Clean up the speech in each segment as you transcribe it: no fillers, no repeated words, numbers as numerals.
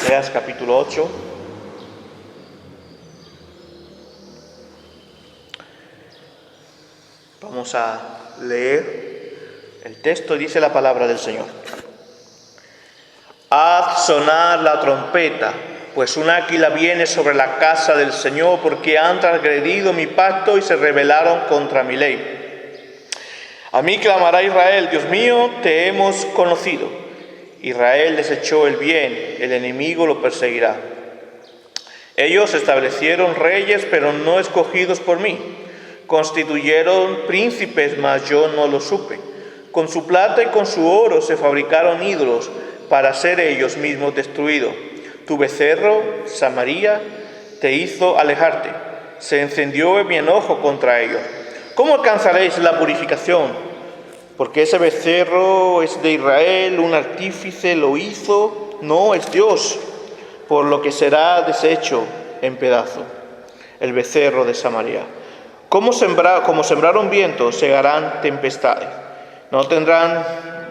Oseas capítulo 8. Vamos a leer el texto. Dice la palabra del Señor. Haz sonar la trompeta, pues un águila viene sobre la casa del Señor, porque han transgredido mi pacto y se rebelaron contra mi ley. A mí clamará Israel: Dios mío, te hemos conocido. Israel desechó el bien, el enemigo lo perseguirá. Ellos establecieron reyes, pero no escogidos por mí. Constituyeron príncipes, mas yo no lo supe. Con su plata y con su oro se fabricaron ídolos para ser ellos mismos destruidos. Tu becerro, Samaria, te hizo alejarte. Se encendió mi enojo contra ellos. ¿Cómo alcanzaréis la purificación? Porque ese becerro es de Israel, un artífice lo hizo, no es Dios, por lo que será deshecho en pedazos el becerro de Samaria. Como sembraron vientos, segarán tempestades. No tendrán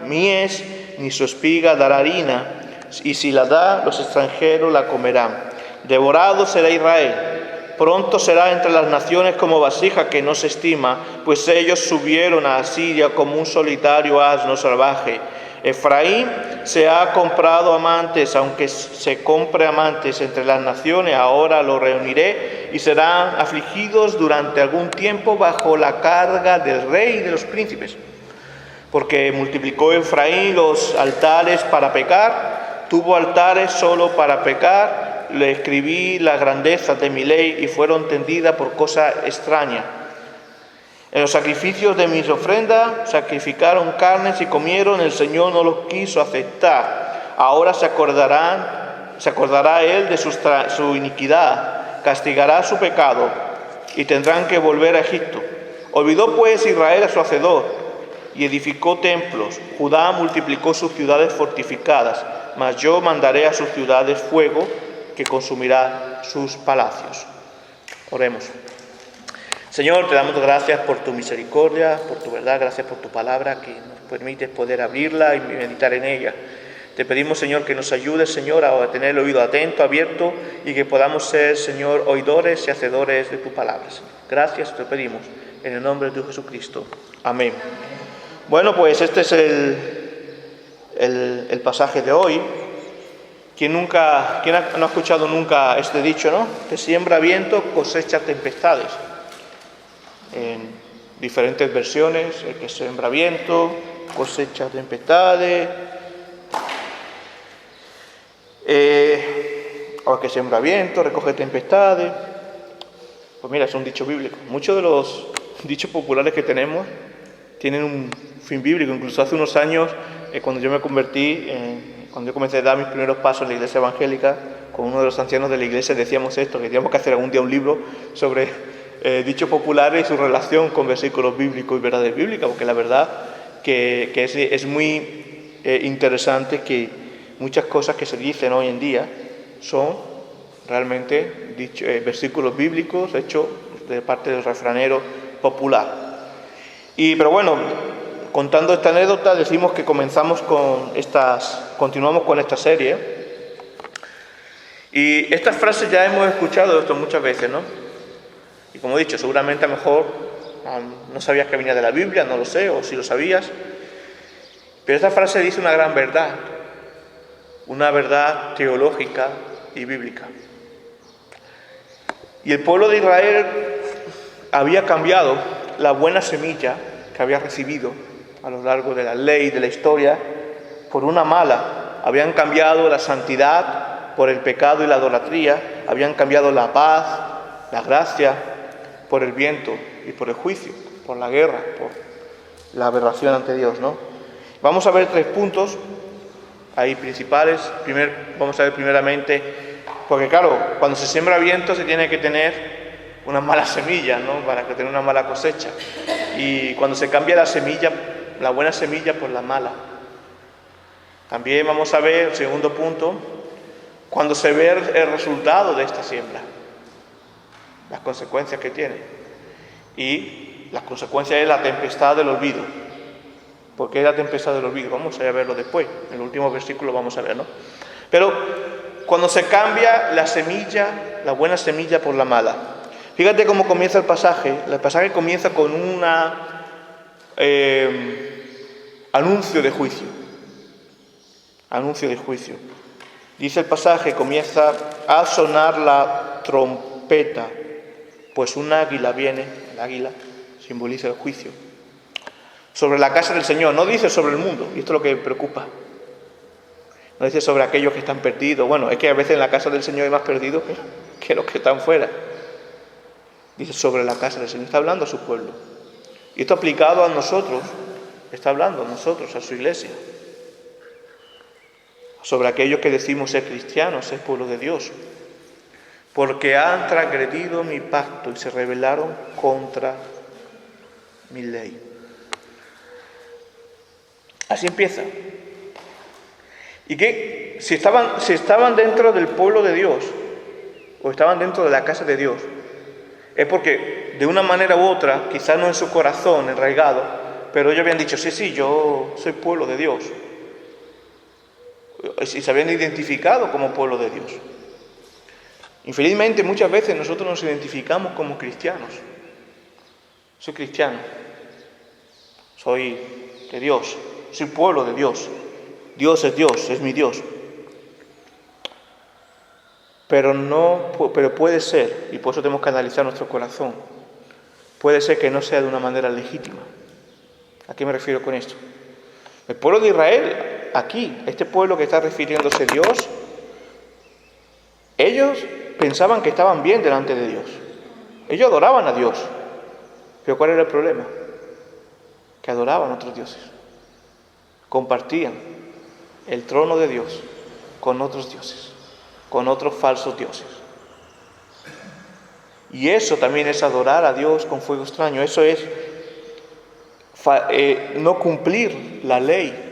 mies, ni su espiga dará harina, y si la da, los extranjeros la comerán. Devorado será Israel. Pronto será entre las naciones como vasija que no se estima, pues ellos subieron a Asiria como un solitario asno salvaje. Efraín se ha comprado amantes, aunque se compre amantes entre las naciones, ahora lo reuniré y serán afligidos durante algún tiempo bajo la carga del rey y de los príncipes. Porque multiplicó Efraín los altares para pecar, tuvo altares solo para pecar. Le escribí las grandezas de mi ley y fueron tendidas por cosa extraña. En los sacrificios de mis ofrendas sacrificaron carnes y comieron, el Señor no los quiso aceptar. Ahora se acordará él de su iniquidad, castigará su pecado y tendrán que volver a Egipto. Olvidó pues Israel a su hacedor y edificó templos. Judá multiplicó sus ciudades fortificadas, mas yo mandaré a sus ciudades fuego que consumirá sus palacios. Oremos. Señor, te damos gracias por tu misericordia, por tu verdad, gracias por tu palabra que nos permites poder abrirla y meditar en ella. Te pedimos, Señor, que nos ayudes, Señor, a tener el oído atento, abierto, y que podamos ser, Señor, oidores y hacedores de tu palabra. Gracias te pedimos, en el nombre de tu Jesucristo. Amén. Bueno, pues este es el pasaje de hoy. ¿Quién no ha escuchado nunca este dicho, no? Que siembra viento, cosecha tempestades. En diferentes versiones, el que siembra viento, cosecha tempestades. O el que siembra viento, recoge tempestades. Pues mira, es un dicho bíblico. Muchos de los dichos populares que tenemos tienen un fin bíblico. Incluso hace unos años, cuando yo me convertí, cuando yo comencé a dar mis primeros pasos en la iglesia evangélica, con uno de los ancianos de la iglesia decíamos esto, que teníamos que hacer algún día un libro sobre dichos populares y su relación con versículos bíblicos y verdades bíblicas, porque la verdad que es muy interesante que muchas cosas que se dicen hoy en día son realmente versículos bíblicos hechos de parte del refranero popular. Pero bueno, contando esta anécdota, decimos que continuamos con esta serie. Y estas frases ya hemos escuchado esto muchas veces, ¿no? Y como he dicho, seguramente a lo mejor no sabías que venía de la Biblia, no lo sé, o si lo sabías. Pero esta frase dice una gran verdad, una verdad teológica y bíblica. Y el pueblo de Israel había cambiado la buena semilla que había recibido a lo largo de la ley, de la historia, por una mala. Habían cambiado la santidad por el pecado y la idolatría, habían cambiado la paz, la gracia, por el viento y por el juicio, por la guerra, por la aberración ante Dios, ¿no? Vamos a ver 3 puntos ahí principales. Vamos a ver primeramente, porque claro, cuando se siembra viento se tiene que tener una mala semilla, ¿no? Para que tenga una mala cosecha. Y cuando se cambia la semilla, la buena semilla por la mala. También vamos a ver, segundo punto, cuando se ve el resultado de esta siembra, las consecuencias que tiene. Y las consecuencias es la tempestad del olvido. ¿Por qué la tempestad del olvido? Vamos a verlo después. En el último versículo vamos a ver, ¿no? Pero cuando se cambia la semilla, la buena semilla por la mala. Fíjate cómo comienza el pasaje. El pasaje comienza con un anuncio de juicio. Anuncio de juicio. Dice el pasaje, comienza a sonar la trompeta, pues un águila viene, el águila simboliza el juicio, sobre la casa del Señor. No dice sobre el mundo, y esto es lo que me preocupa. No dice sobre aquellos que están perdidos. Bueno, es que a veces en la casa del Señor hay más perdidos que los que están fuera. Dice sobre la casa del Señor, está hablando a su pueblo. Y esto aplicado a nosotros, está hablando a nosotros, a su iglesia. Sobre aquellos que decimos ser cristianos, ser pueblo de Dios. Porque han transgredido mi pacto y se rebelaron contra mi ley. Así empieza. ¿Y qué? Si estaban dentro del pueblo de Dios, o estaban dentro de la casa de Dios, es porque de una manera u otra, quizás no en su corazón enraigado, pero ellos habían dicho, sí, yo soy pueblo de Dios. Y se habían identificado como pueblo de Dios. Infelizmente, muchas veces nosotros nos identificamos como cristianos. Soy cristiano. Soy de Dios. Soy pueblo de Dios. Dios, es mi Dios. Pero puede ser, y por eso tenemos que analizar nuestro corazón, puede ser que no sea de una manera legítima. ¿A qué me refiero con esto? El pueblo de Israel, aquí, este pueblo que está refiriéndose a Dios, ellos pensaban que estaban bien delante de Dios. Ellos adoraban a Dios. Pero ¿cuál era el problema? Que adoraban a otros dioses. Compartían el trono de Dios con otros dioses, con otros falsos dioses. Y eso también es adorar a Dios con fuego extraño. Eso es no cumplir la ley.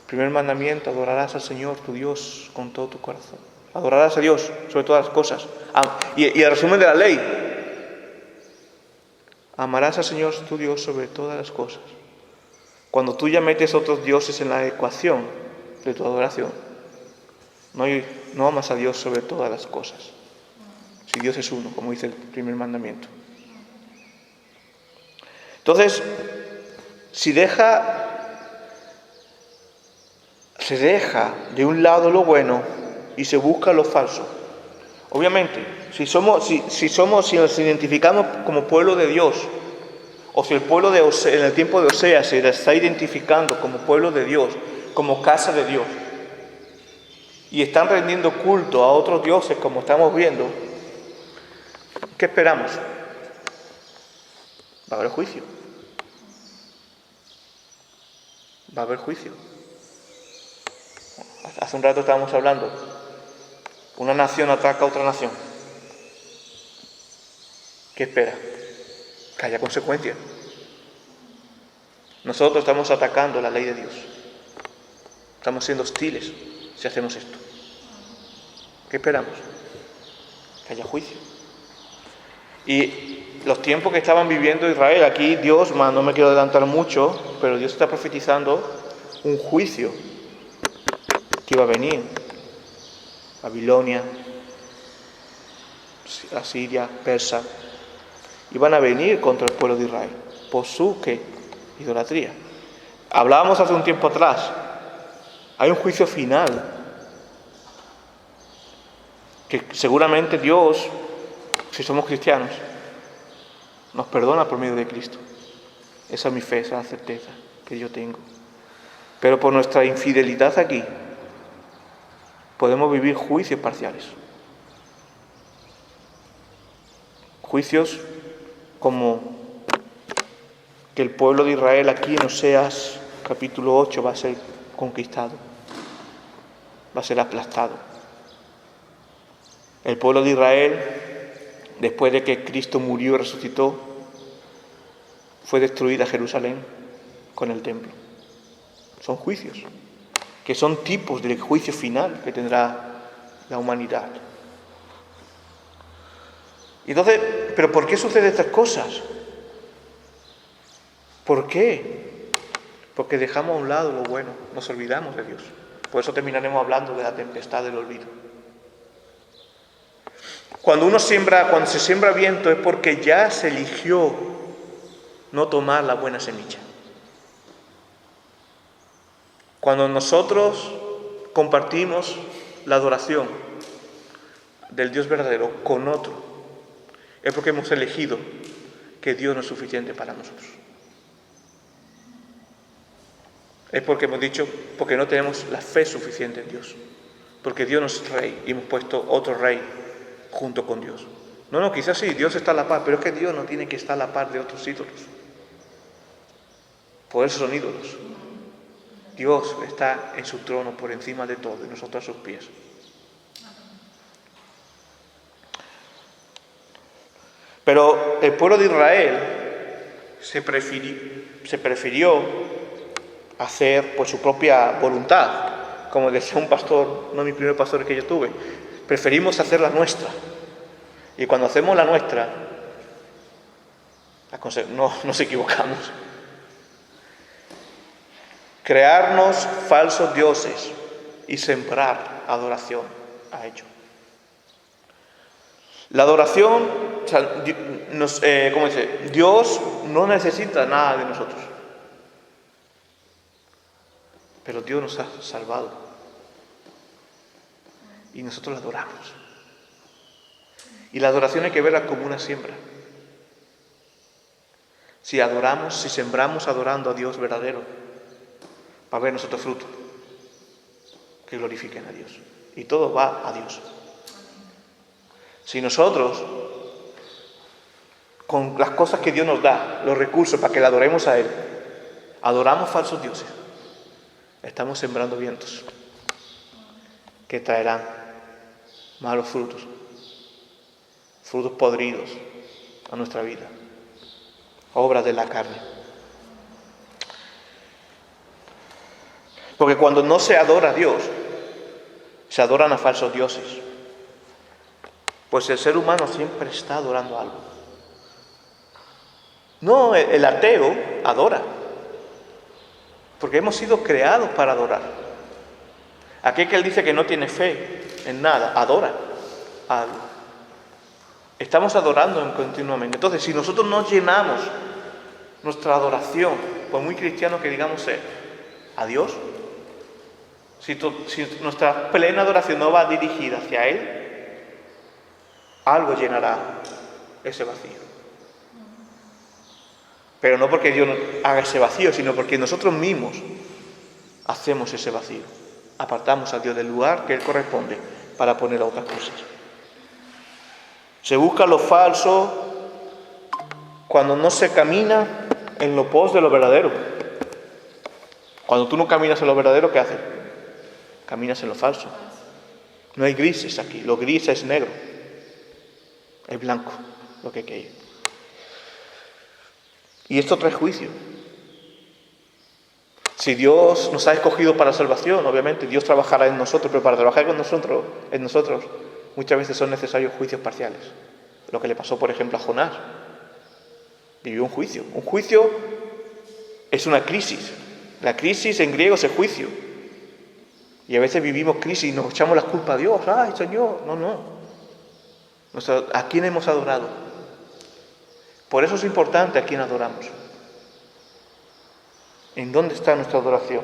Primer mandamiento, adorarás al Señor tu Dios con todo tu corazón. Adorarás a Dios sobre todas las cosas. Y el resumen de la ley, amarás al Señor tu Dios sobre todas las cosas. Cuando tú ya metes otros dioses en la ecuación de tu adoración, no amas a Dios sobre todas las cosas. Si Dios es uno, como dice el primer mandamiento. Entonces, se deja de un lado lo bueno y se busca lo falso. Obviamente, si nos identificamos como pueblo de Dios, o si el pueblo en el tiempo de Oseas se está identificando como pueblo de Dios, como casa de Dios, y están rendiendo culto a otros dioses, como estamos viendo, ¿qué esperamos? Va a haber juicio. Va a haber juicio. Hace un rato estábamos hablando. Una nación ataca a otra nación. ¿Qué espera? Que haya consecuencias. Nosotros estamos atacando la ley de Dios. Estamos siendo hostiles si hacemos esto. ¿Qué esperamos? Que haya juicio. Y los tiempos que estaban viviendo Israel, aquí Dios, no me quiero adelantar mucho, pero Dios está profetizando un juicio que iba a venir. Babilonia, Asiria, Persa, iban a venir contra el pueblo de Israel por su idolatría. Hablábamos hace un tiempo atrás, hay un juicio final que seguramente Dios, si somos cristianos, nos perdona por medio de Cristo. Esa es mi fe, esa es la certeza que yo tengo. Pero por nuestra infidelidad aquí, podemos vivir juicios parciales. Juicios como que el pueblo de Israel aquí en Oseas capítulo 8 va a ser conquistado, va a ser aplastado. El pueblo de Israel, después de que Cristo murió y resucitó, fue destruida Jerusalén con el templo. Son juicios, que son tipos del juicio final que tendrá la humanidad. Entonces, ¿pero por qué suceden estas cosas? ¿Por qué? Porque dejamos a un lado lo bueno, nos olvidamos de Dios. Por eso terminaremos hablando de la tempestad del olvido. Cuando se siembra viento es porque ya se eligió no tomar la buena semilla. Cuando nosotros compartimos la adoración del Dios verdadero con otro, es porque hemos elegido que Dios no es suficiente para nosotros. Es porque hemos dicho, porque no tenemos la fe suficiente en Dios. Porque Dios no es rey y hemos puesto otro rey junto con Dios. No, quizás sí, Dios está a la par, pero es que Dios no tiene que estar a la par de otros ídolos. Por eso son ídolos. Dios está en su trono por encima de todo y nosotros a sus pies. Pero el pueblo de Israel se prefirió hacer por su propia voluntad. Como decía un pastor, uno de mis primeros pastores que yo tuve, preferimos hacer la nuestra. Y cuando hacemos la nuestra, nos equivocamos. Crearnos falsos dioses y sembrar adoración a ellos. La adoración, Dios no necesita nada de nosotros. Pero Dios nos ha salvado. Y nosotros la adoramos. Y la adoración hay que verla como una siembra. Si sembramos adorando a Dios verdadero, va a haber nosotros frutos que glorifiquen a Dios. Y todo va a Dios. Si nosotros, con las cosas que Dios nos da, los recursos para que le adoremos a Él, adoramos falsos dioses, estamos sembrando vientos que traerán malos frutos podridos a nuestra vida, obras de la carne. Porque cuando no se adora a Dios, se adoran a falsos dioses. Pues el ser humano siempre está adorando algo. No, el ateo adora, porque hemos sido creados para adorar. Aquel que él dice que no tiene fe en nada, adora algo. Estamos adorando continuamente. Entonces, si nosotros no llenamos nuestra adoración, por muy cristiano que digamos ser, a Dios, si nuestra plena adoración no va dirigida hacia Él, algo llenará ese vacío. Pero no porque Dios haga ese vacío, sino porque nosotros mismos hacemos ese vacío. Apartamos a Dios del lugar que Él corresponde para poner a otras cosas. Se busca lo falso cuando no se camina en lo pos de lo verdadero. Cuando tú no caminas en lo verdadero, ¿qué haces? Caminas en lo falso. No hay grises aquí. Lo gris es negro. Es blanco lo que hay que ir. Y esto trae juicio. Si Dios nos ha escogido para salvación, obviamente Dios trabajará en nosotros, pero para trabajar en nosotros muchas veces son necesarios juicios parciales. Lo que le pasó, por ejemplo, a Jonás. Vivió un juicio. Un juicio es una crisis. La crisis en griego es el juicio. Y a veces vivimos crisis y nos echamos la culpa a Dios. ¡Ay, Señor! No. ¿A quién hemos adorado? Por eso es importante a quién adoramos. ¿En dónde está nuestra adoración?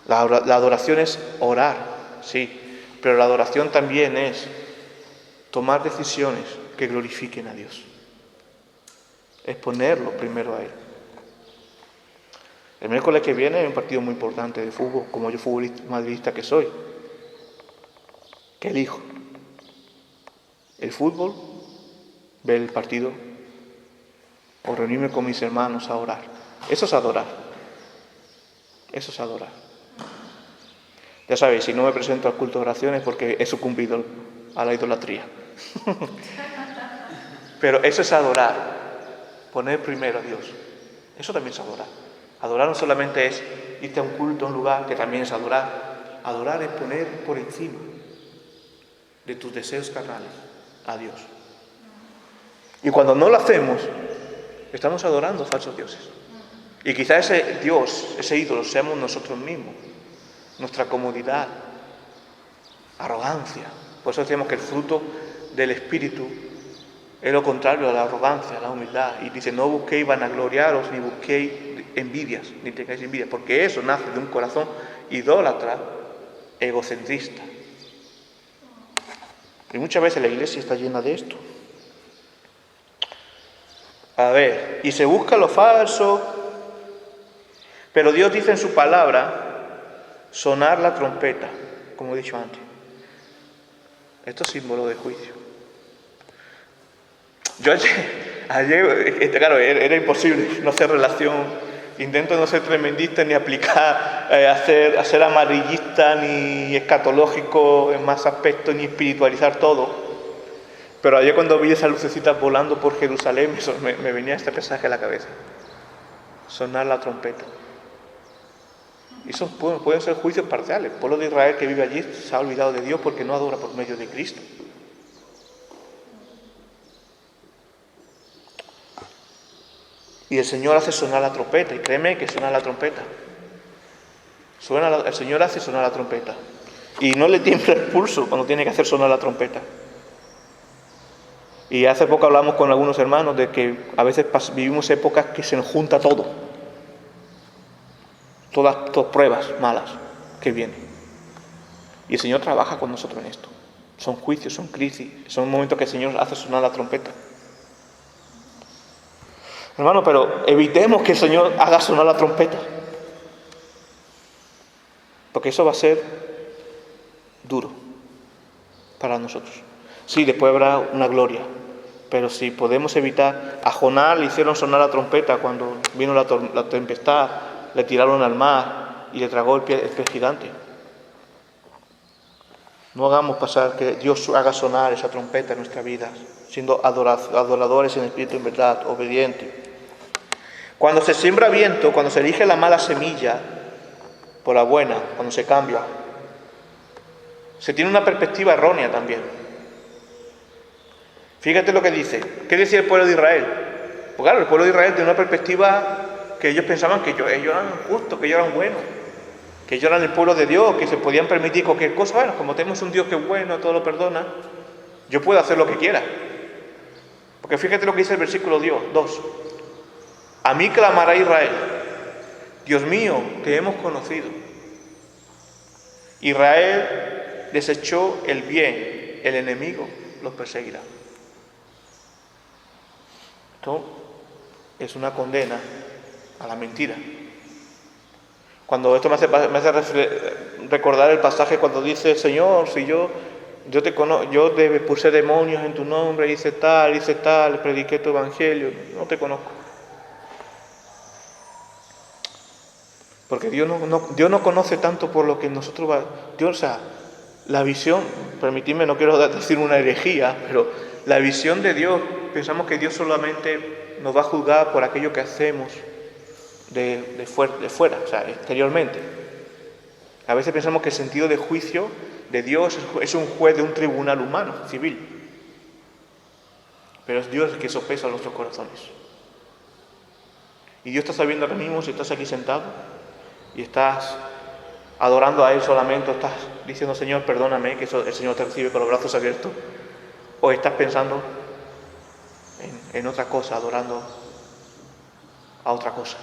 La adoración es orar, sí. Pero la adoración también es tomar decisiones que glorifiquen a Dios. Es ponerlo primero a Él. El miércoles que viene hay un partido muy importante de fútbol, como yo futbolista madridista que soy. ¿Qué elijo? ¿El fútbol? ¿Ver el partido? ¿O reunirme con mis hermanos a orar? Eso es adorar. Eso es adorar. Ya sabéis, si no me presento al culto de oración es porque he sucumbido a la idolatría. Pero eso es adorar. Poner primero a Dios. Eso también es adorar. Adorar no solamente es irte a un culto, a un lugar, que también es adorar. Adorar es poner por encima de tus deseos carnales a Dios. Y cuando no lo hacemos, estamos adorando falsos dioses. Y quizá ese Dios, ese ídolo, seamos nosotros mismos. nuestra comodidad, arrogancia. Por eso decimos que el fruto del Espíritu es lo contrario a la arrogancia, a la humildad. Y dice, no busquéis vanagloriaros, ni busquéis envidias, ni tengáis envidia, porque eso nace de un corazón idólatra, egocentrista. Y muchas veces la iglesia está llena de esto. A ver, y se busca lo falso, pero Dios dice en su palabra, sonar la trompeta, como he dicho antes. Esto es símbolo de juicio. Yo ayer, claro, era imposible no hacer relación, intento no ser tremendista, ni aplicar, hacer amarillista, ni escatológico en más aspectos, ni espiritualizar todo. Pero ayer cuando vi esas lucecitas volando por Jerusalén, me venía este pasaje a la cabeza. Sonar la trompeta. Y esos pueden ser juicios parciales. El pueblo de Israel que vive allí se ha olvidado de Dios porque no adora por medio de Cristo. Y el Señor hace sonar la trompeta, y créeme que suena la trompeta. El Señor hace sonar la trompeta. Y no le tiembla el pulso cuando tiene que hacer sonar la trompeta. Y hace poco hablamos con algunos hermanos de que a veces vivimos épocas que se nos junta todo. Todas pruebas malas que vienen. Y el Señor trabaja con nosotros en esto. Son juicios, son crisis, son momentos que el Señor hace sonar la trompeta. Hermano, pero evitemos que el Señor haga sonar la trompeta. Porque eso va a ser duro para nosotros. Sí, después habrá una gloria. Pero si podemos evitar, a Jonás le hicieron sonar la trompeta cuando vino la tempestad, le tiraron al mar y le tragó el pez gigante. No hagamos pasar que Dios haga sonar esa trompeta en nuestra vida, siendo adoradores en espíritu y en verdad, obedientes. Cuando se siembra viento, cuando se elige la mala semilla por la buena, cuando se cambia, se tiene una perspectiva errónea también. Fíjate lo que dice. ¿Qué decía el pueblo de Israel? Pues claro, el pueblo de Israel tenía una perspectiva que ellos pensaban que ellos eran justos, que ellos eran buenos, que ellos eran el pueblo de Dios, que se podían permitir cualquier cosa. Bueno, como tenemos un Dios que es bueno, todo lo perdona, yo puedo hacer lo que quiera. Porque fíjate lo que dice el versículo 2. A mí clamará Israel, Dios mío, te hemos conocido. Israel desechó el bien, el enemigo los perseguirá. Esto es una condena a la mentira. Cuando esto me hace recordar el pasaje cuando dice, Señor, si yo te conozco, yo puse demonios en tu nombre, hice tal, prediqué tu evangelio, no te conozco. Porque Dios no conoce tanto por lo que nosotros la visión, permitidme, no quiero decir una herejía, pero la visión de Dios, pensamos que Dios solamente nos va a juzgar por aquello que hacemos de fuera, o sea, exteriormente. A veces pensamos que el sentido de juicio de Dios es un juez de un tribunal humano, civil. Pero es Dios el que sopesa nuestros corazones. Y Dios está sabiendo ahora mismo si estás aquí sentado y estás adorando a Él solamente, o estás diciendo, Señor, perdóname, que el Señor te recibe con los brazos abiertos, o estás pensando en otra cosa, adorando a otra cosa,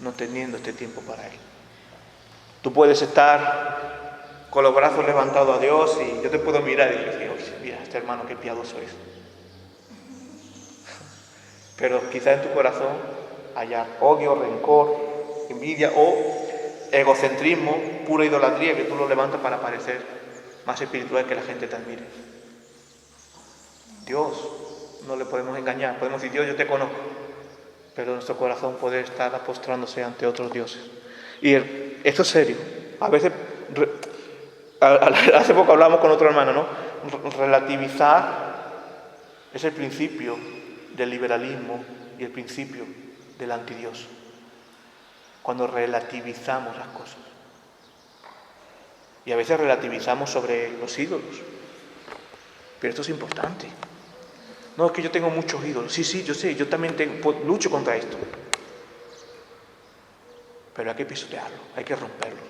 no teniendo este tiempo para Él. Tú puedes estar con los brazos levantados a Dios y yo te puedo mirar y decir, mira, este hermano qué piadoso es. Pero quizá en tu corazón haya odio, rencor, envidia o egocentrismo, pura idolatría, que tú lo levantas para parecer más espiritual que la gente te admire. Dios no le podemos engañar, podemos decir, Dios, yo te conozco, pero nuestro corazón puede estar apostrándose ante otros dioses. Y esto es serio. A veces, hace poco hablamos con otro hermano, ¿no? Relativizar es el principio del liberalismo y el principio del antidios. Cuando relativizamos las cosas. Y a veces relativizamos sobre los ídolos. Pero esto es importante. No, es que yo tengo muchos ídolos. Sí, yo sé, yo también lucho contra esto. Pero hay que pisotearlo, hay que romperlo.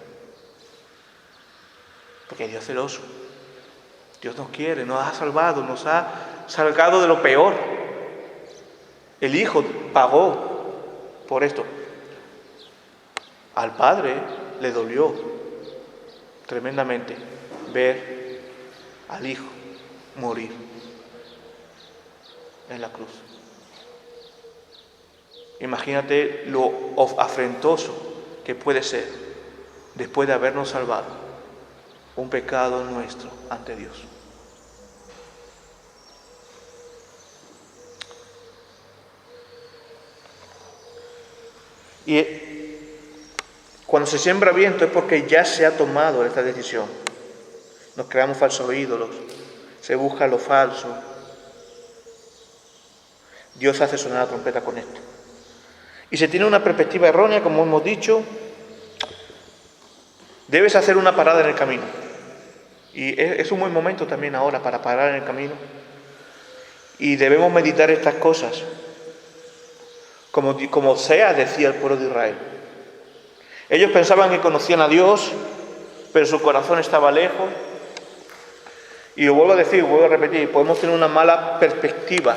Porque Dios es celoso. Dios nos quiere, nos ha salvado, nos ha sacado de lo peor. El Hijo pagó por esto. Al Padre le dolió tremendamente ver al Hijo morir en la cruz. Imagínate lo afrentoso que puede ser después de habernos salvado un pecado nuestro ante Dios. Y cuando se siembra viento es porque ya se ha tomado esta decisión. Nos creamos falsos ídolos, se busca lo falso. Dios hace sonar la trompeta con esto. Y se tiene una perspectiva errónea, como hemos dicho, debes hacer una parada en el camino. Y es un buen momento también ahora para parar en el camino. Y debemos meditar estas cosas. Como Oseas decía el pueblo de Israel. Ellos pensaban que conocían a Dios, pero su corazón estaba lejos. Y lo vuelvo a decir, vuelvo a repetir, podemos tener una mala perspectiva,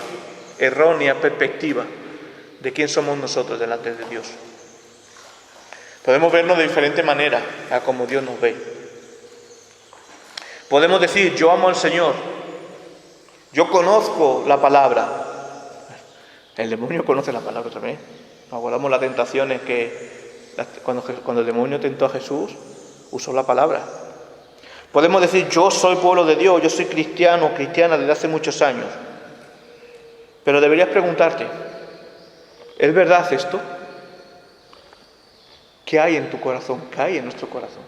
errónea perspectiva de quién somos nosotros delante de Dios. Podemos vernos de diferente manera a como Dios nos ve. Podemos decir, yo amo al Señor, yo conozco la palabra. El demonio conoce la palabra también. Nos acordamos las tentaciones cuando el demonio tentó a Jesús, usó la palabra. Podemos decir, yo soy pueblo de Dios, yo soy cristiana desde hace muchos años. Pero deberías preguntarte, ¿es verdad esto? ¿Qué hay en tu corazón? ¿Qué hay en nuestro corazón?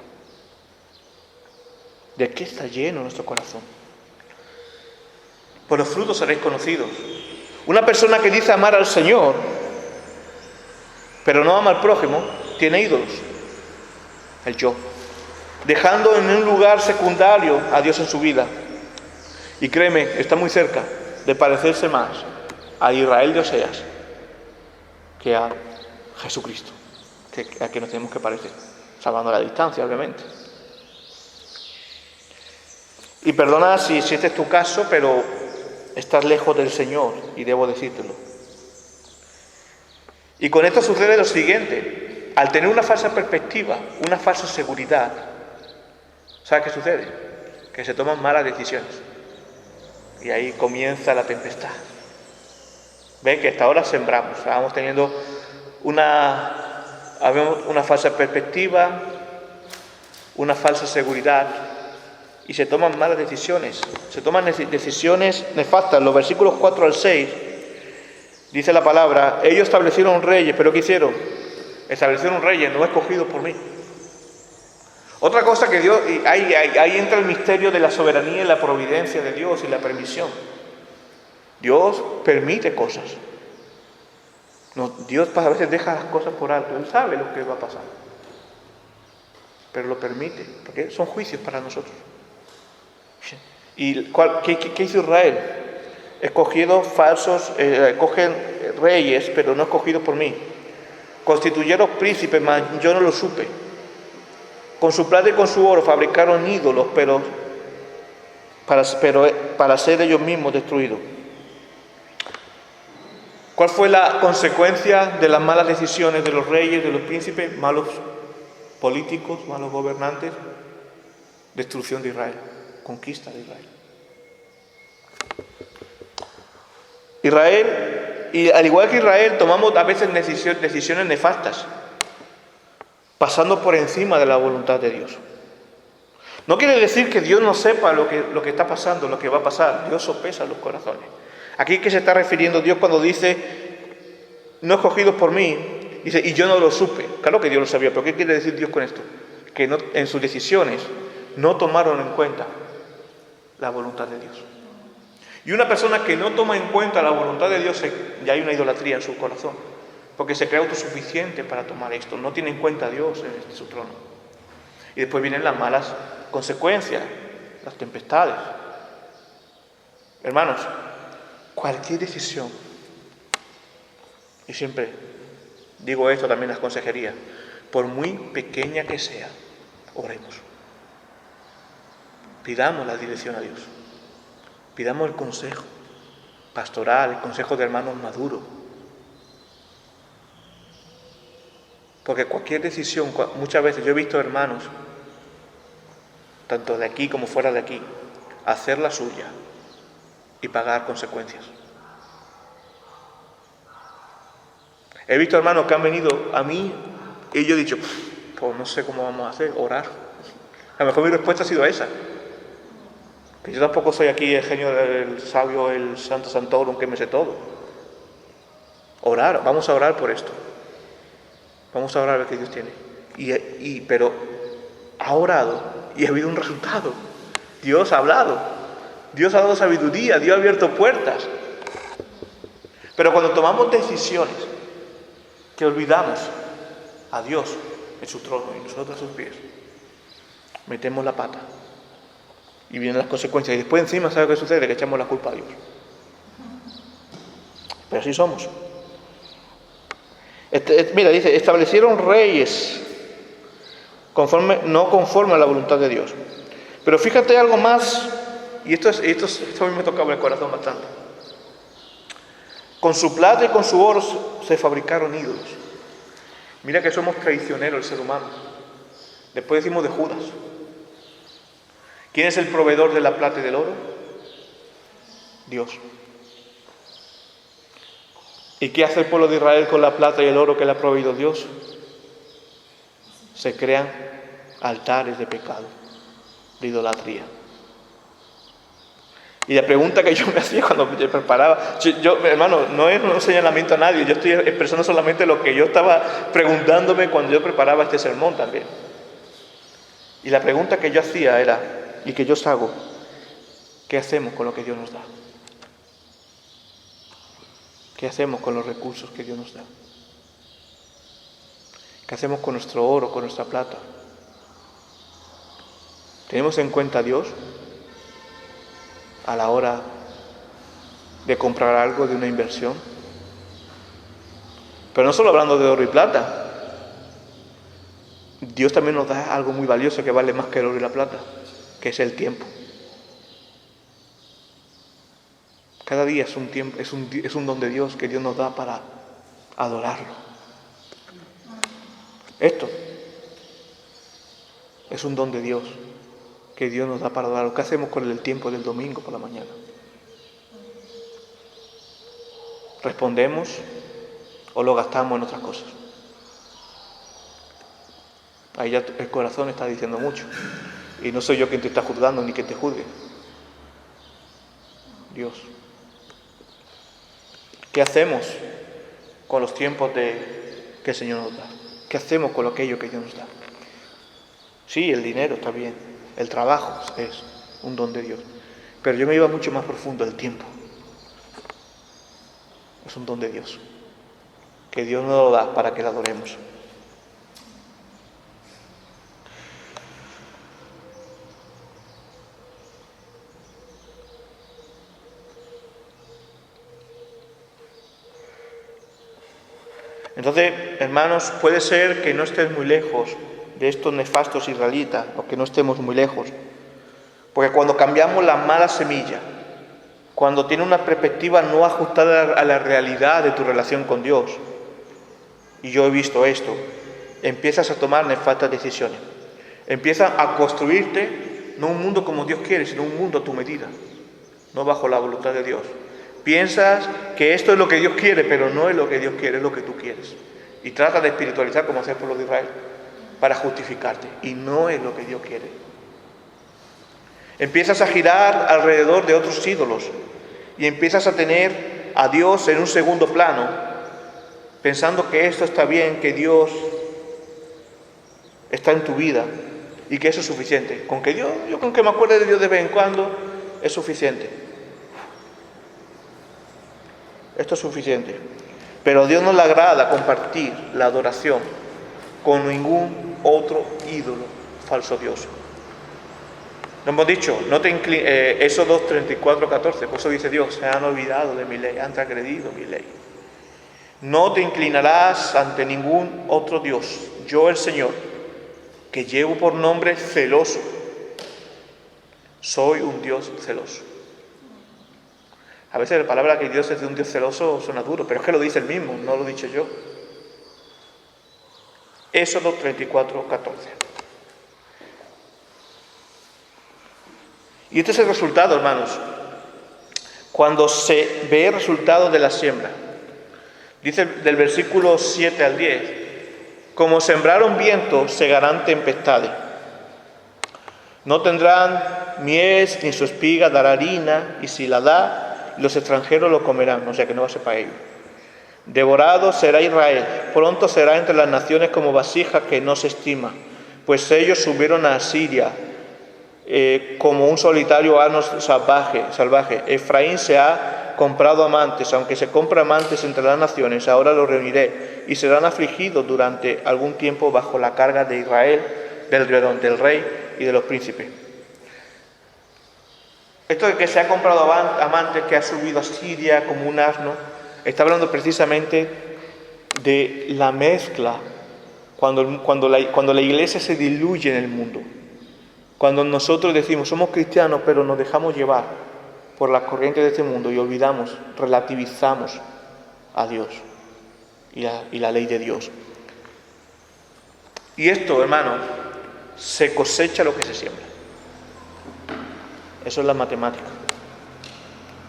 ¿De qué está lleno nuestro corazón? Por los frutos seréis conocidos. Una persona que dice amar al Señor, pero no ama al prójimo, tiene ídolos. El yo. Dejando en un lugar secundario a Dios en su vida. Y créeme, está muy cerca de parecerse más a Israel de Oseas que a Jesucristo, a que nos tenemos que parecer, salvando la distancia, obviamente. Y perdona si este es tu caso, pero estás lejos del Señor y debo decírtelo. Y con esto sucede lo siguiente: al tener una falsa perspectiva, una falsa seguridad, ¿sabes qué sucede? Que se toman malas decisiones. Y ahí comienza la tempestad. ¿Ven que hasta ahora sembramos? Estábamos teniendo una falsa perspectiva, una falsa seguridad, y se toman malas decisiones. Se toman decisiones nefastas. Los versículos 4 al 6, dice la palabra, ellos establecieron reyes, pero ¿qué hicieron? Establecieron reyes no escogidos por mí. Otra cosa que Dios, ahí entra el misterio de la soberanía y la providencia de Dios y la permisión. Dios permite cosas. No, Dios a veces deja las cosas por alto. Él sabe lo que va a pasar. Pero lo permite, porque son juicios para nosotros. ¿Y qué hizo Israel? Escogidos falsos, escogen reyes, pero no escogidos por mí. Constituyeron príncipes, mas yo no lo supe. Con su plata y con su oro fabricaron ídolos, pero para ser ellos mismos destruidos. ¿Cuál fue la consecuencia de las malas decisiones de los reyes, de los príncipes? Malos políticos, malos gobernantes. Destrucción de Israel, conquista de Israel. Y al igual que Israel, tomamos a veces decisiones nefastas, pasando por encima de la voluntad de Dios. No quiere decir que Dios no sepa lo que está pasando, lo que va a pasar. Dios sopesa los corazones. Aquí que se está refiriendo Dios cuando dice, no escogidos por mí, dice, y yo no lo supe. Claro que Dios lo sabía, pero ¿qué quiere decir Dios con esto? Que en sus decisiones no tomaron en cuenta la voluntad de Dios. Y una persona que no toma en cuenta la voluntad de Dios, ya hay una idolatría en su corazón, porque se cree autosuficiente para tomar esto, no tiene en cuenta a Dios en su trono. Y después vienen las malas consecuencias, las tempestades. Hermanos, cualquier decisión, y siempre digo esto también en las consejerías, por muy pequeña que sea, oremos. Pidamos la dirección a Dios. Pidamos el consejo pastoral, el consejo de hermanos maduros. Porque cualquier decisión, muchas veces yo he visto hermanos, tanto de aquí como fuera de aquí, hacer la suya y pagar consecuencias. He visto hermanos que han venido a mí y yo he dicho, pues no sé cómo vamos a hacer, orar. A lo mejor mi respuesta ha sido esa. Que yo tampoco soy aquí el genio del sabio, el santo santorum, que me sé todo. Orar, vamos a orar por esto. Vamos a orar a ver qué Dios tiene. Pero ha orado y ha habido un resultado. Dios ha hablado. Dios ha dado sabiduría. Dios ha abierto puertas. Pero cuando tomamos decisiones que olvidamos a Dios en su trono y nosotros a sus pies, metemos la pata y vienen las consecuencias. Y después encima, ¿sabe qué sucede? Que echamos la culpa a Dios. Pero así somos. Mira, dice, establecieron reyes no conforme a la voluntad de Dios. Pero fíjate algo más, y esto a mí me tocaba el corazón bastante. Con su plata y con su oro se fabricaron ídolos. Mira que somos traicioneros el ser humano. Después decimos de Judas. ¿Quién es el proveedor de la plata y del oro? Dios. ¿Y qué hace el pueblo de Israel con la plata y el oro que le ha proveído Dios? Se crean altares de pecado, de idolatría. Y la pregunta que yo me hacía cuando me preparaba, hermano, no es un señalamiento a nadie, yo estoy expresando solamente lo que yo estaba preguntándome cuando yo preparaba este sermón también. Y la pregunta que yo hacía era, y que yo os hago, ¿qué hacemos con lo que Dios nos da? ¿Qué hacemos con los recursos que Dios nos da? ¿Qué hacemos con nuestro oro, con nuestra plata? ¿Tenemos en cuenta a Dios a la hora de comprar algo, de una inversión? Pero no solo hablando de oro y plata. Dios también nos da algo muy valioso que vale más que el oro y la plata, que es el tiempo. Cada día es un tiempo, es un don de Dios que Dios nos da para adorarlo. Esto es un don de Dios que Dios nos da para adorarlo. ¿Qué hacemos con el tiempo del domingo por la mañana? ¿Respondemos o lo gastamos en otras cosas? Ahí ya el corazón está diciendo mucho. Y no soy yo quien te está juzgando ni quien te juzgue. Dios. ¿Qué hacemos con los tiempos que el Señor nos da? ¿Qué hacemos con aquello que Dios nos da? Sí, el dinero está bien, el trabajo es un don de Dios, pero yo me iba mucho más profundo, el tiempo. Es un don de Dios, que Dios nos lo da para que lo adoremos. Entonces, hermanos, puede ser que no estés muy lejos de estos nefastos israelitas, o que no estemos muy lejos. Porque cuando cambiamos la mala semilla, cuando tienes una perspectiva no ajustada a la realidad de tu relación con Dios, y yo he visto esto, empiezas a tomar nefastas decisiones. Empiezas a construirte no un mundo como Dios quiere, sino un mundo a tu medida, no bajo la voluntad de Dios. Piensas que esto es lo que Dios quiere, pero no es lo que Dios quiere, es lo que tú quieres. Y trata de espiritualizar como hace el pueblo de Israel para justificarte. Y no es lo que Dios quiere. Empiezas a girar alrededor de otros ídolos y empiezas a tener a Dios en un segundo plano, pensando que esto está bien, que Dios está en tu vida y que eso es suficiente. Con que yo con que me acuerde de Dios de vez en cuando es suficiente. Esto es suficiente. Pero a Dios no le agrada compartir la adoración con ningún otro ídolo, falso Dios. Lo hemos dicho, no te Éxodo 34:14, por eso dice Dios, se han olvidado de mi ley, han transgredido mi ley. No te inclinarás ante ningún otro Dios, yo el Señor, que llevo por nombre celoso. Soy un Dios celoso. A veces la palabra que Dios es de un Dios celoso suena duro, pero es que lo dice Él mismo, no lo he dicho yo. Éxodo 34:14. Y este es el resultado, hermanos. Cuando se ve el resultado de la siembra. Dice del versículo 7 al 10. Como sembraron viento, segarán tempestades. No tendrán mies, ni su espiga dará harina, y si la da, los extranjeros lo comerán, o sea que no va a ser para ellos. Devorado será Israel, pronto será entre las naciones como vasija que no se estima, pues ellos subieron a Asiria como un solitario asno salvaje. Efraín se ha comprado amantes, aunque se compra amantes entre las naciones, ahora los reuniré, y serán afligidos durante algún tiempo bajo la carga de Israel, del rey y de los príncipes. Esto de que se ha comprado amantes, que ha subido a Siria como un asno, está hablando precisamente de la mezcla, cuando la iglesia se diluye en el mundo. Cuando nosotros decimos, somos cristianos, pero nos dejamos llevar por las corrientes de este mundo y olvidamos, relativizamos a Dios y la ley de Dios. Y esto, hermano, se cosecha lo que se siembra. Eso es la matemática.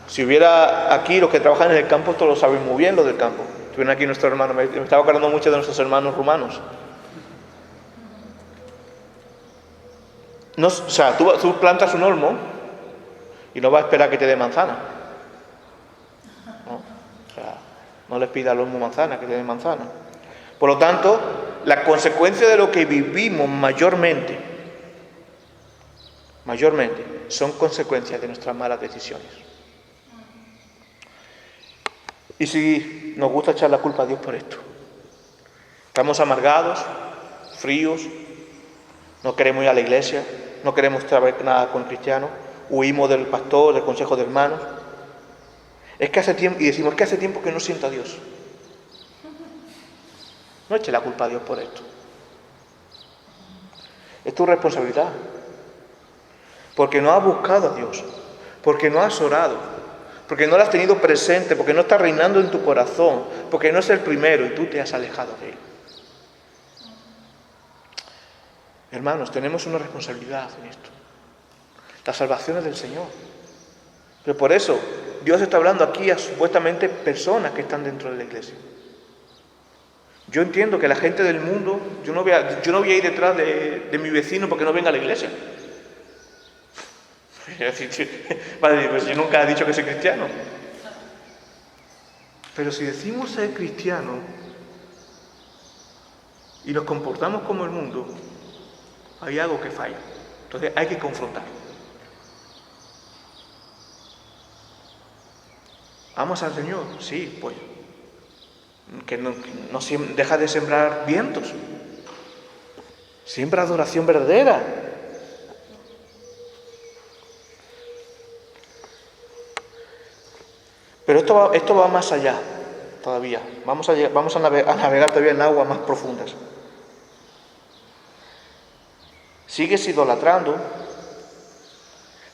Si hubiera aquí los que trabajan en el campo, todos lo saben muy bien, lo del campo. Estuvieron aquí nuestros hermanos, me estaba acordando mucho de nuestros hermanos rumanos. No, o sea, tú plantas un olmo y no vas a esperar que te dé manzana. ¿No? O sea, no les pida al olmo manzana, que te dé manzana. Por lo tanto, la consecuencia de lo que vivimos mayormente, son consecuencias de nuestras malas decisiones. Y si nos gusta echar la culpa a Dios por esto, estamos amargados, fríos, no queremos ir a la iglesia, no queremos saber nada con cristianos, huimos del pastor, del consejo de hermanos. Es que hace tiempo, y decimos, es que hace tiempo que no siento a Dios. No eche la culpa a Dios por esto. Es tu responsabilidad. Porque no has buscado a Dios, porque no has orado, porque no lo has tenido presente, porque no está reinando en tu corazón, porque no es el primero y tú te has alejado de Él. Hermanos, tenemos una responsabilidad en esto. La salvación es del Señor. Pero por eso Dios está hablando aquí a supuestamente personas que están dentro de la iglesia. Yo entiendo que la gente del mundo, yo no voy a ir detrás de mi vecino porque no venga a la iglesia. Vale, pues yo nunca he dicho que soy cristiano. Pero si decimos ser cristiano y nos comportamos como el mundo, hay algo que falla. Entonces hay que confrontar. ¿Amas al Señor? Sí, pues. Que no deja de sembrar vientos. Siembra adoración verdadera. Pero esto va más allá todavía. Vamos a navegar todavía en aguas más profundas. Sigues idolatrando,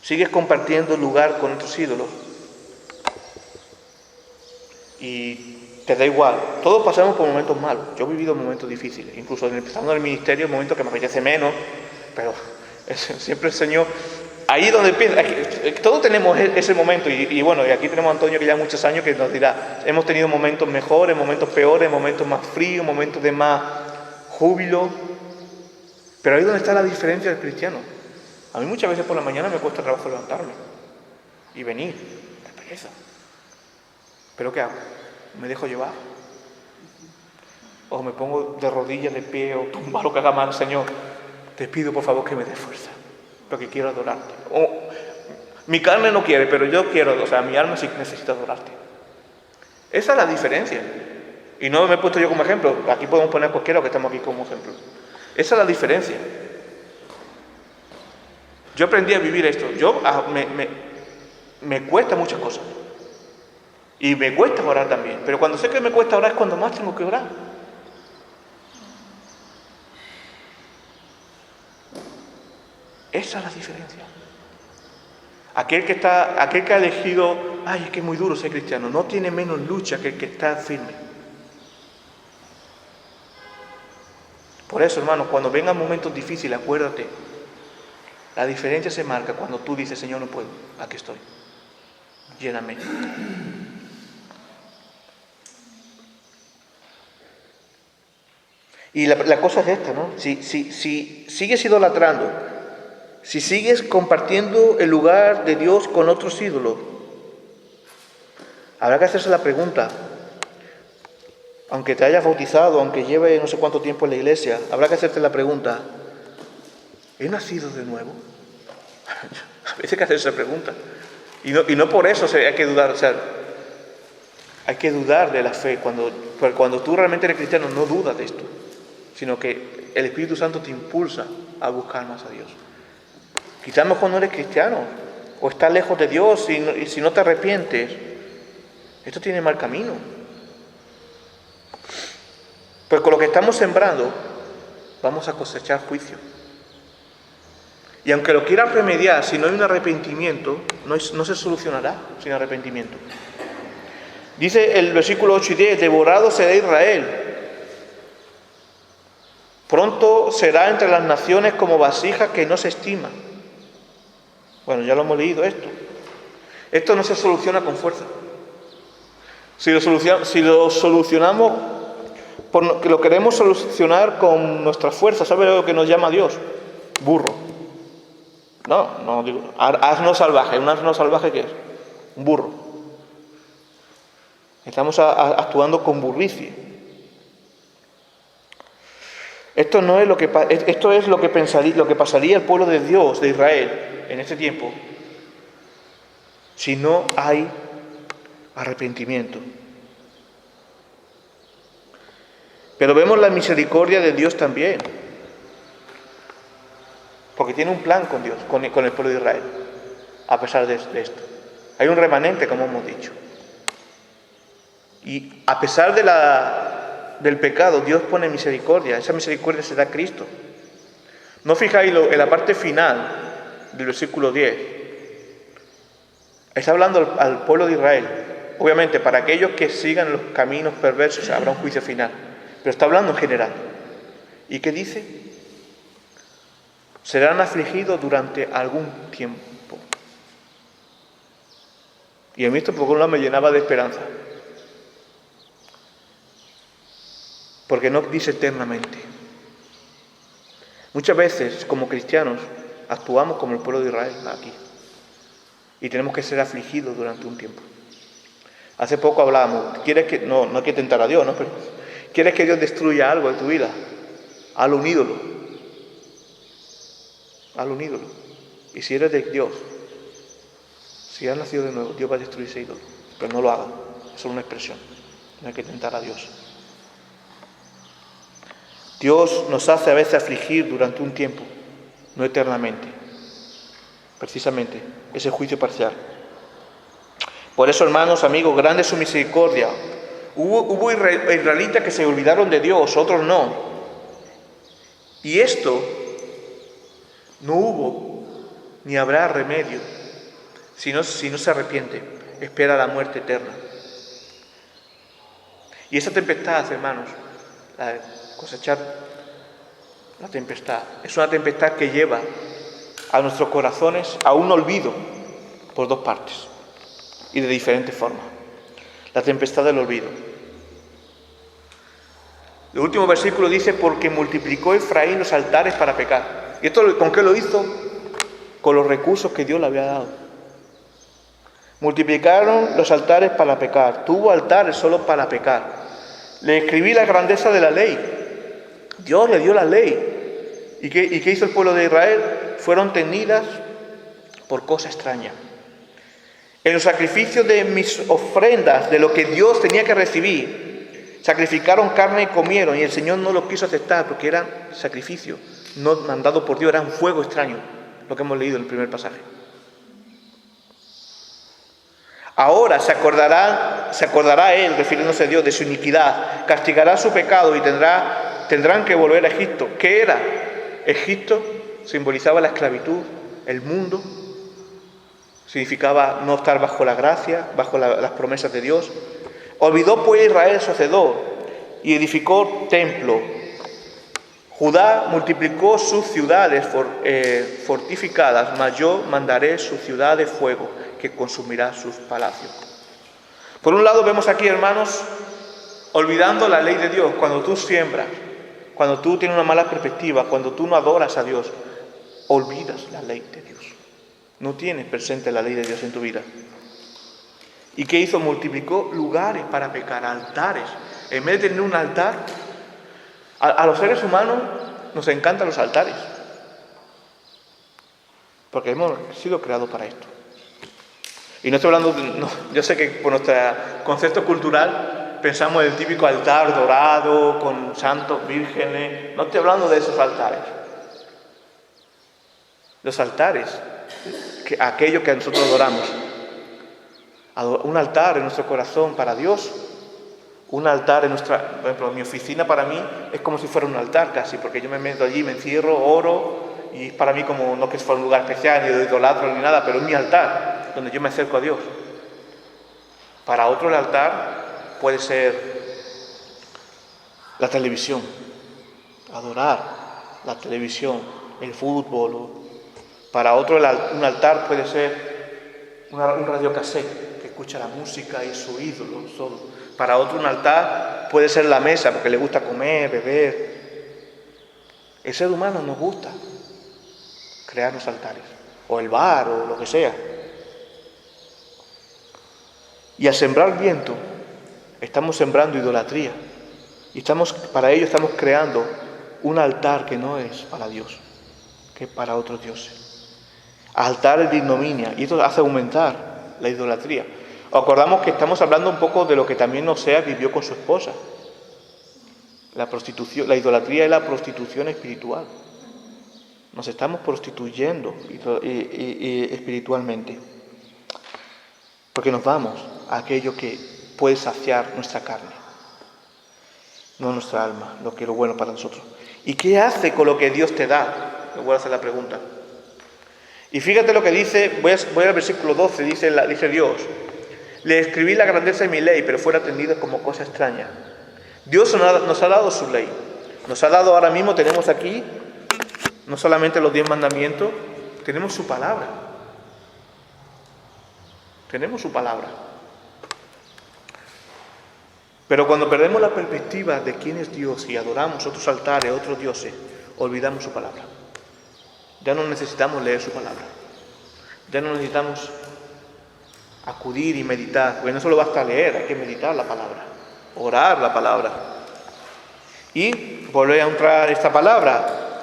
sigues compartiendo lugar con otros ídolos y te da igual. Todos pasamos por momentos malos. Yo he vivido momentos difíciles, incluso empezando en el ministerio, momentos que me apetece menos, pero siempre el Señor, ahí donde empieza, todos tenemos ese momento y bueno, y aquí tenemos a Antonio que ya muchos años que nos dirá, hemos tenido momentos mejores, momentos peores, momentos más fríos, momentos de más júbilo. Pero ahí es donde está la diferencia del cristiano. A mí muchas veces por la mañana me cuesta trabajo levantarme y venir, qué pereza. ¿Pero qué hago? ¿Me dejo llevar? ¿O me pongo de rodillas, de pie, o tumba lo que haga mal? Señor, te pido por favor que me des fuerza, porque quiero adorarte. Mi carne no quiere, pero yo quiero, o sea, mi alma sí necesita adorarte. Esa es la diferencia. Y no me he puesto yo como ejemplo, aquí podemos poner cualquiera que estamos aquí como ejemplo. Esa es la diferencia. Yo aprendí a vivir esto. Me cuesta muchas cosas. Y me cuesta orar también. Pero cuando sé que me cuesta orar es cuando más tengo que orar. Esa es la diferencia. Aquel que ha elegido, ay, es que es muy duro ser cristiano, no tiene menos lucha que el que está firme. Por eso, hermanos, cuando vengan momentos difíciles, acuérdate, la diferencia se marca cuando tú dices, Señor, no puedo, aquí estoy, lléname. Y la cosa es esta, ¿no? Si sigues idolatrando, si sigues compartiendo el lugar de Dios con otros ídolos, habrá que hacerse la pregunta, aunque te hayas bautizado, aunque lleve no sé cuánto tiempo en la iglesia, habrá que hacerte la pregunta, ¿he nacido de nuevo? A veces hay que hacerse esa pregunta. Y no por eso hay que dudar, o sea, hay que dudar de la fe. Cuando tú realmente eres cristiano, no dudas de esto, sino que el Espíritu Santo te impulsa a buscar más a Dios. Quizás mejor no eres cristiano, o estás lejos de Dios y si no te arrepientes, esto tiene mal camino. Pues con lo que estamos sembrando, vamos a cosechar juicio. Y aunque lo quieras remediar, si no hay un arrepentimiento, no se solucionará sin arrepentimiento. Dice el versículo 8 y 10, devorado será Israel. Pronto será entre las naciones como vasija que no se estima. Bueno, ya lo hemos leído esto. Esto no se soluciona con fuerza. Si lo solucionamos, que lo queremos solucionar con nuestra fuerza, ¿sabe lo que nos llama Dios? Burro. No digo, asno salvaje. ¿Un asno salvaje qué es? Un burro. Estamos actuando con burricie. Esto es lo que pasaría al pueblo de Dios, de Israel, en este tiempo, si no hay arrepentimiento. Pero vemos la misericordia de Dios también, porque tiene un plan con Dios, con el pueblo de Israel, a pesar de esto. Hay un remanente, como hemos dicho. Y a pesar del pecado, Dios pone misericordia. Esa misericordia se da a Cristo. ¿No fijáis en la parte final del versículo 10? Está hablando al pueblo de Israel. Obviamente, para aquellos que sigan los caminos perversos habrá un juicio final. Pero está hablando en general. ¿Y qué dice? Serán afligidos durante algún tiempo. Y a mí esto por un lado me llenaba de esperanza. Porque no dice eternamente. Muchas veces, como cristianos, actuamos como el pueblo de Israel aquí. Y tenemos que ser afligidos durante un tiempo. Hace poco hablábamos, no hay que tentar a Dios, ¿no? Pero ¿quieres que Dios destruya algo de tu vida? Hazlo un ídolo. Hazlo un ídolo. Y si eres de Dios, si has nacido de nuevo, Dios va a destruir ese ídolo. Pero no lo haga. Es solo una expresión. No hay que tentar a Dios. Dios nos hace a veces afligir durante un tiempo, no eternamente. Precisamente, ese juicio parcial. Por eso, hermanos, amigos, grande es su misericordia. Hubo israelitas que se olvidaron de Dios, otros no. Y esto no hubo ni habrá remedio si no se arrepiente, espera la muerte eterna. Y esa tempestad, hermanos, cosechar la tempestad, es una tempestad que lleva a nuestros corazones a un olvido por dos partes y de diferentes formas. La tempestad del olvido. El último versículo dice, porque multiplicó Efraín los altares para pecar. ¿Y esto con qué lo hizo? Con los recursos que Dios le había dado. Multiplicaron los altares para pecar. Tuvo altares solo para pecar. Le escribí la grandeza de la ley. Dios le dio la ley. ¿Y qué hizo el pueblo de Israel? Fueron tenidas por cosa extraña. En los sacrificios de mis ofrendas, de lo que Dios tenía que recibir, sacrificaron carne y comieron, y el Señor no lo quiso aceptar porque eran sacrificios no mandados por Dios, era un fuego extraño, lo que hemos leído en el primer pasaje. Ahora se acordará él, refiriéndose a Dios, de su iniquidad, castigará su pecado y tendrán que volver a Egipto. ¿Qué era? Egipto simbolizaba la esclavitud, el mundo. significaba no estar bajo la gracia, bajo las promesas de Dios. Olvidó pues Israel su hacedor y edificó templo. Judá multiplicó sus ciudades fortificadas, mas yo mandaré su ciudad de fuego que consumirá sus palacios. Por un lado vemos aquí, hermanos, olvidando la ley de Dios. Cuando tú siembras, cuando tú tienes una mala perspectiva, cuando tú no adoras a Dios, olvidas la ley de Dios. No tienes presente la ley de Dios en tu vida. ¿Y qué hizo? Multiplicó lugares para pecar, altares. En vez de tener un altar, a los seres humanos nos encantan los altares. Porque hemos sido creados para esto. Y no estoy hablando, yo sé que por nuestro concepto cultural pensamos en el típico altar dorado con santos vírgenes. No estoy hablando de esos altares. Los altares, aquello que nosotros adoramos. Un altar en nuestro corazón para Dios. Un altar por ejemplo, mi oficina para mí es como si fuera un altar casi, porque yo me meto allí, me encierro, oro, y es para mí como, no que fuera un lugar especial, ni de idolatro ni nada, pero es mi altar, donde yo me acerco a Dios. Para otro el altar puede ser la televisión, adorar la televisión, el fútbol. Para otro un altar puede ser un radiocassette que escucha la música y su ídolo solo. Para otro un altar puede ser la mesa porque le gusta comer, beber. El ser humano nos gusta crear los altares, o el bar, o lo que sea. Y al sembrar viento, estamos sembrando idolatría. Y para ello estamos creando un altar que no es para Dios, que es para otros dioses. Altares de ignominia, y esto hace aumentar la idolatría. Acordamos que estamos hablando un poco de lo que también Oseas vivió con su esposa. La prostitución, la idolatría es la prostitución espiritual. Nos estamos prostituyendo espiritualmente. Porque nos vamos a aquello que puede saciar nuestra carne, no nuestra alma, lo que es lo bueno para nosotros. ¿Y qué hace con lo que Dios te da? Me voy a hacer la pregunta. Y fíjate lo que dice, voy al versículo 12, dice Dios: le escribí la grandeza de mi ley, pero fuera atendida como cosa extraña. Dios nos ha dado su ley. Nos ha dado, ahora mismo tenemos aquí, no solamente los 10 mandamientos, tenemos su palabra. Tenemos su palabra. Pero cuando perdemos la perspectiva de quién es Dios y adoramos otros altares, otros dioses, olvidamos su palabra. Ya no necesitamos leer su palabra. Ya no necesitamos acudir y meditar, porque no solo basta leer, hay que meditar la palabra, orar la palabra y volver a entrar esta palabra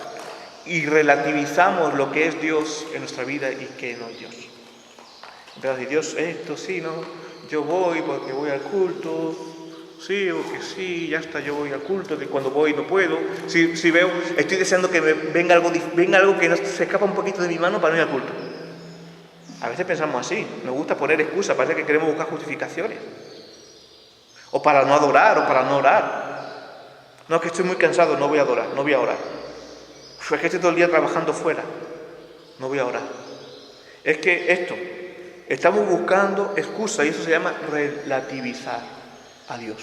y relativizamos lo que es Dios en nuestra vida y qué no es Dios. Entonces, si Dios esto, sí, no, yo voy porque voy al culto, sí, porque sí, ya está, yo voy al culto, que cuando voy no puedo, si veo, estoy deseando que venga algo que se escapa un poquito de mi mano para no ir al culto. A veces pensamos así, nos gusta poner excusas, parece que queremos buscar justificaciones. O para no adorar, o para no orar. No, es que estoy muy cansado, no voy a adorar, no voy a orar. Es que estoy todo el día trabajando fuera, no voy a orar. Es que estamos buscando excusas y eso se llama relativizar a Dios.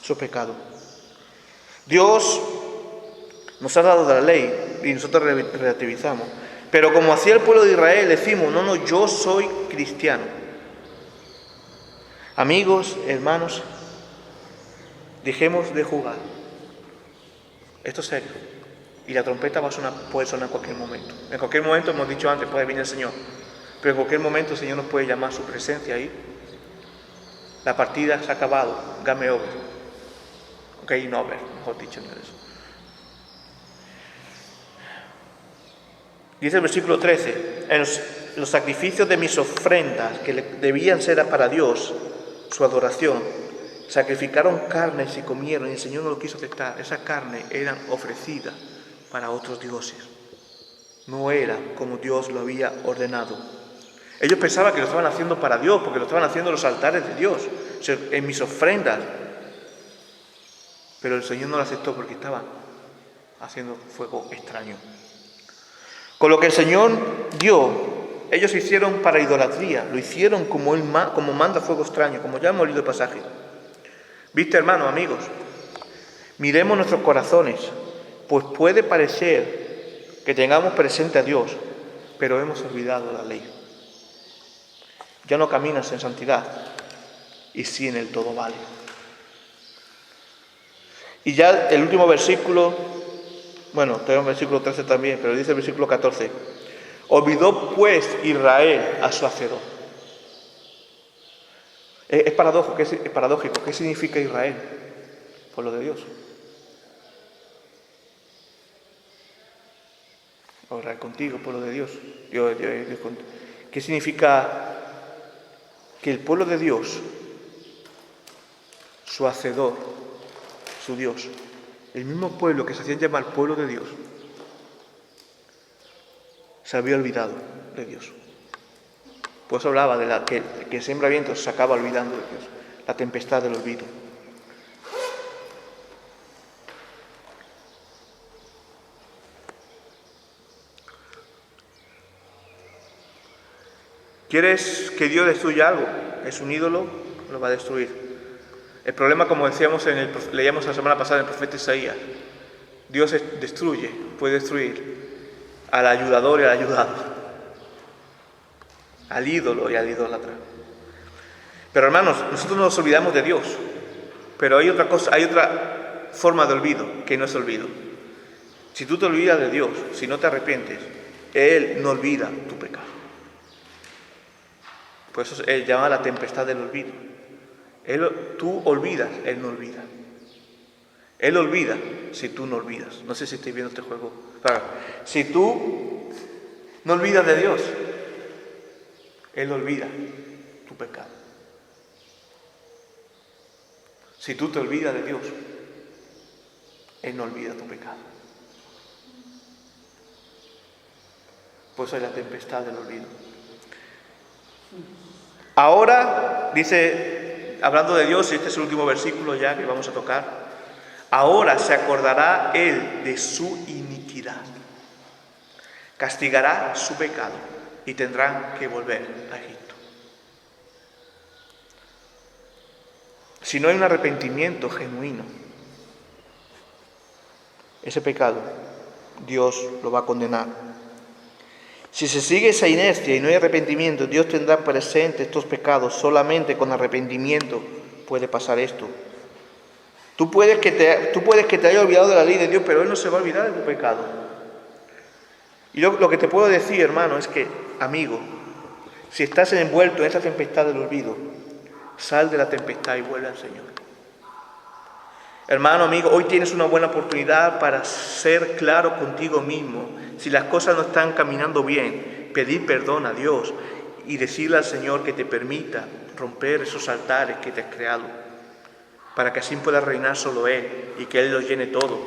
Eso es pecado. Dios nos ha dado la ley y nosotros relativizamos. Pero como hacía el pueblo de Israel, decimos, no, yo soy cristiano. Amigos, hermanos, dejemos de jugar. Esto es serio. Y la trompeta puede sonar en cualquier momento. En cualquier momento, hemos dicho antes, puede venir el Señor. Pero en cualquier momento el Señor nos puede llamar a su presencia ahí. La partida se ha acabado. Game over. Game over, mejor dicho en inglés. Dice el versículo 13, en los sacrificios de mis ofrendas, que debían ser para Dios, su adoración, sacrificaron carnes y comieron, y el Señor no lo quiso aceptar. Esa carne eran ofrecidas para otros dioses. No era como Dios lo había ordenado. Ellos pensaban que lo estaban haciendo para Dios, porque lo estaban haciendo en los altares de Dios, en mis ofrendas. Pero el Señor no lo aceptó porque estaban haciendo fuego extraño. Con lo que el Señor dio, ellos hicieron para idolatría, lo hicieron como manda fuego extraño, como ya hemos leído el pasaje. ¿Viste, hermanos, amigos? Miremos nuestros corazones, pues puede parecer que tengamos presente a Dios, pero hemos olvidado la ley. Ya no caminas en santidad, y sí en el todo vale. Y ya el último versículo, bueno, tenemos el versículo 13 también, pero dice el versículo 14. Olvidó pues Israel a su hacedor. Es paradójico. ¿Qué significa Israel? Pueblo de Dios. Orar contigo, pueblo de Dios. Dios contigo. ¿Qué significa que el pueblo de Dios, su hacedor, su Dios, el mismo pueblo que se hacía llamar pueblo de Dios, se había olvidado de Dios? Pues hablaba de que siembra vientos se acaba olvidando de Dios, la tempestad del olvido. ¿Quieres que Dios destruya algo? Es un ídolo, lo va a destruir. El problema, como decíamos leíamos la semana pasada en el profeta Isaías, Dios puede destruir al ayudador y al ayudado, al ídolo y al idólatra. Pero hermanos, nosotros nos olvidamos de Dios, pero hay otra forma de olvido, que no es olvido. Si tú te olvidas de Dios, si no te arrepientes, Él no olvida tu pecado. Por eso Él llama la tempestad del olvido. Tú olvidas, Él no olvida. Él olvida si tú no olvidas. No sé si estáis viendo este juego. Claro, si tú no olvidas de Dios, Él olvida tu pecado. Si tú te olvidas de Dios, Él no olvida tu pecado. Por eso es la tempestad del olvido. Ahora, dice, hablando de Dios, y este es el último versículo ya que vamos a tocar, ahora se acordará Él de su iniquidad, castigará su pecado y tendrán que volver a Egipto. Si no hay un arrepentimiento genuino, ese pecado Dios lo va a condenar. Si se sigue esa inercia y no hay arrepentimiento, Dios tendrá presente estos pecados. Solamente con arrepentimiento puede pasar esto. Tú puedes que te haya olvidado de la ley de Dios, pero Él no se va a olvidar de tu pecado. Y lo que te puedo decir, hermano, es que, amigo, si estás envuelto en esta tempestad del olvido, sal de la tempestad y vuelve al Señor. Hermano, amigo, hoy tienes una buena oportunidad para ser claro contigo mismo. Si las cosas no están caminando bien, pedir perdón a Dios y decirle al Señor que te permita romper esos altares que te has creado, para que así pueda reinar solo Él y que Él lo llene todo.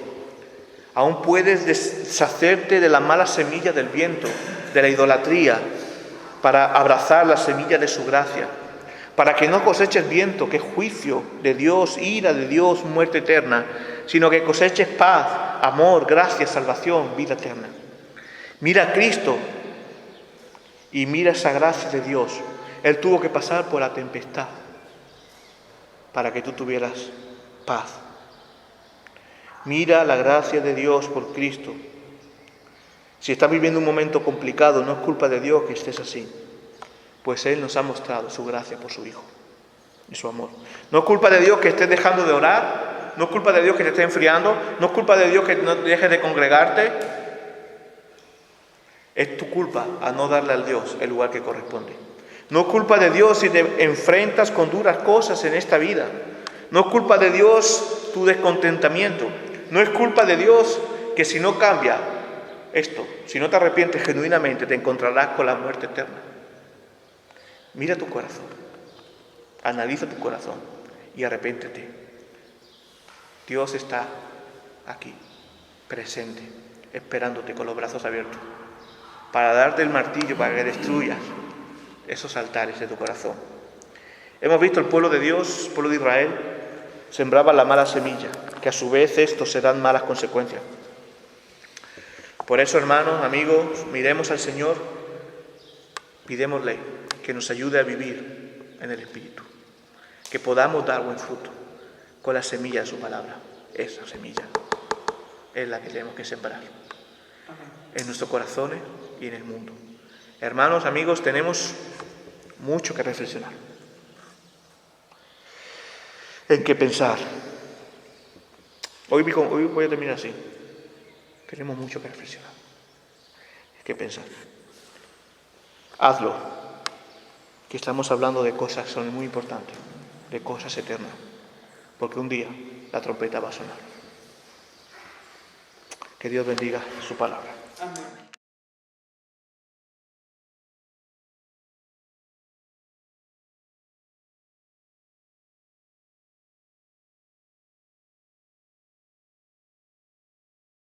Aún puedes deshacerte de la mala semilla del viento, de la idolatría, para abrazar la semilla de su gracia, para que no coseches viento, que es juicio de Dios, ira de Dios, muerte eterna, sino que coseches paz, amor, gracia, salvación, vida eterna. Mira a Cristo y mira esa gracia de Dios. Él tuvo que pasar por la tempestad para que tú tuvieras paz. Mira la gracia de Dios por Cristo. Si estás viviendo un momento complicado, no es culpa de Dios que estés así, pues Él nos ha mostrado su gracia por su Hijo y su amor. No es culpa de Dios que estés dejando de orar, no es culpa de Dios que te estés enfriando, no es culpa de Dios que no dejes de congregarte. Es tu culpa a no darle al Dios el lugar que corresponde. No es culpa de Dios si te enfrentas con duras cosas en esta vida. No es culpa de Dios tu descontentamiento. No es culpa de Dios que si no cambia esto, si no te arrepientes genuinamente, te encontrarás con la muerte eterna. Mira tu corazón, analiza tu corazón y arrepéntete. Dios está aquí, presente, esperándote con los brazos abiertos, para darte el martillo para que destruyas esos altares de tu corazón. Hemos visto el pueblo de Dios, el pueblo de Israel, sembraba la mala semilla, que a su vez estos serán malas consecuencias. Por eso, hermanos, amigos, miremos al Señor, pidémosle que nos ayude a vivir en el Espíritu, que podamos dar buen fruto con la semilla de su palabra. Esa semilla es la que tenemos que sembrar en nuestros corazones y en el mundo. Hermanos, amigos, tenemos mucho que reflexionar, en qué pensar. Hoy voy a terminar así. Tenemos mucho que reflexionar, que pensar. Hazlo, que estamos hablando de cosas que son muy importantes, de cosas eternas, porque un día la trompeta va a sonar. Que Dios bendiga su palabra.